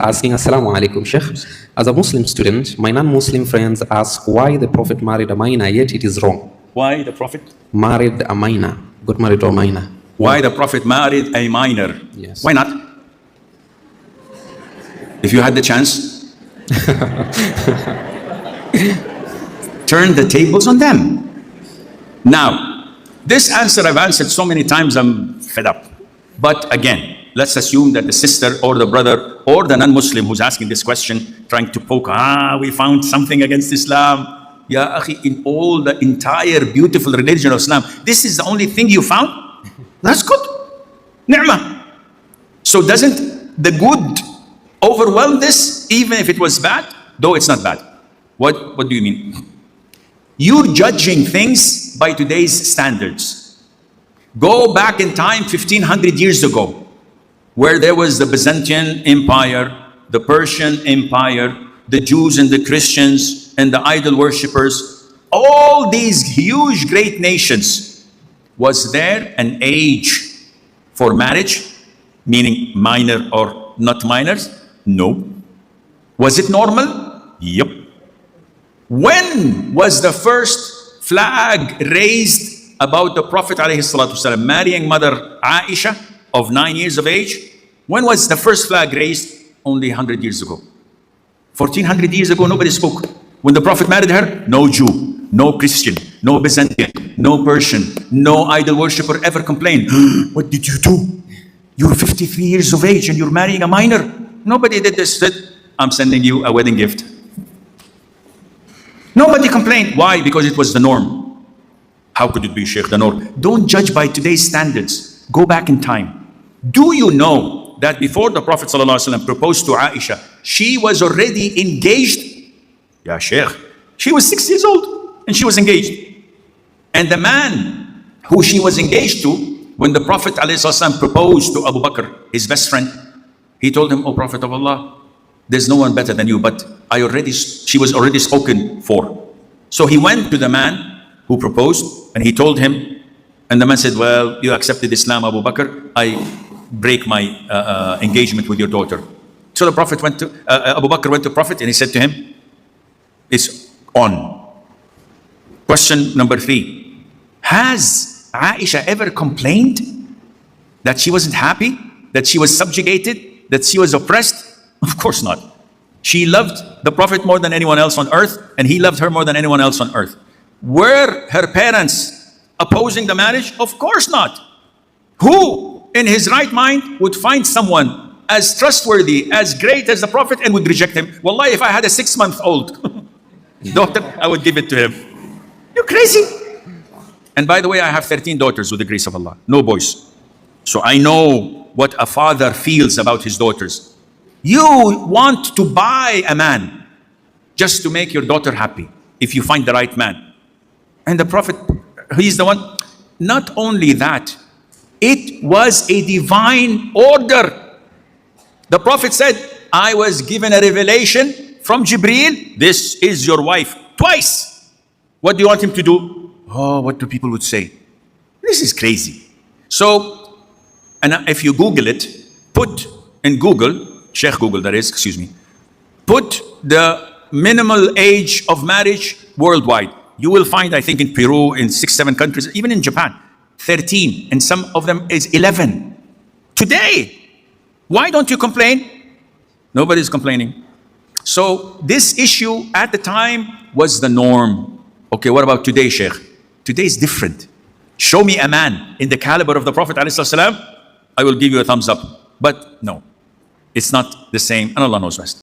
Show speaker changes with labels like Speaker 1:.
Speaker 1: asking Assalamu alaikum, Sheikh. As a Muslim student, my non-Muslim friends ask why the Prophet married a minor, yet it is wrong.
Speaker 2: Why the Prophet?
Speaker 1: Married a minor. Got married to a minor.
Speaker 2: Why the Prophet married a minor?
Speaker 1: Yes.
Speaker 2: Why not? If you had the chance, turn the tables on them. Now, this answer I've answered so many times, I'm fed up. But again, let's assume that the sister or the brother or the non-Muslim who's asking this question, trying to poke, we found something against Islam. Ya akhi, in all the entire beautiful religion of Islam, this is the only thing you found? That's good. Ni'mah. So doesn't the good overwhelm this, even if it was bad? Though it's not bad. What do you mean? You're judging things by today's standards. Go back in time 1500 years ago, where there was the Byzantine Empire, the Persian Empire, the Jews and the Christians and the idol worshippers, all these huge great nations. Was there an age for marriage, meaning minor or not minors? No. Was it normal? Yep. When was the first flag raised about the Prophet ﷺ marrying Mother Aisha of 9 years of age? When was the first flag raised? Only 100 years ago. 1400 years ago, nobody spoke. When the Prophet married her, no Jew, no Christian, no Byzantine, no Persian, no idol worshipper ever complained. What did you do? You're 53 years of age and you're marrying a minor. Nobody did this. Said, I'm sending you a wedding gift. Nobody complained. Why? Because it was the norm. How could it be, Sheikh, the norm? Don't judge by today's standards. Go back in time. Do you know that before the Prophet ﷺ proposed to Aisha, she was already engaged? Yeah, Sheikh. She was 6 years old and she was engaged. And the man who she was engaged to, when the Prophet ﷺ proposed to Abu Bakr, his best friend, he told him, "O Prophet of Allah, there's no one better than you, but she was already spoken for." So he went to the man who proposed and he told him, and the man said, "Well, you accepted Islam, Abu Bakr. I break my engagement with your daughter." So the Prophet went to, Abu Bakr went to Prophet and he said to him, "It's on." Question number 3. Has Aisha ever complained that she wasn't happy, that she was subjugated, that she was oppressed? Of course not. She loved the Prophet more than anyone else on earth, and he loved her more than anyone else on earth. Were her parents opposing the marriage? Of course not. Who in his right mind would find someone as trustworthy, as great as the Prophet and would reject him? Wallahi, if I had a 6-month-old daughter, I would give it to him. You're crazy. And by the way, I have 13 daughters with the grace of Allah, no boys. So I know what a father feels about his daughters. You want to buy a man just to make your daughter happy, if you find the right man. And the Prophet, he's the one. Not only that, it was a divine order. The Prophet said, "I was given a revelation from Jibreel. This is your wife." Twice. What do you want him to do? Oh, what do people would say? This is crazy. So, and if you Google it, put in Google, Sheikh Google that is, excuse me, put the minimal age of marriage worldwide. You will find, I think in Peru, in 6-7 countries, even in Japan, 13, and some of them is 11. Today, why don't you complain? Nobody's complaining. So this issue at the time was the norm. Okay, what about today, Sheikh? Today is different. Show me a man in the caliber of the Prophet ﷺ, I will give you a thumbs up. But no, it's not the same, and Allah knows best.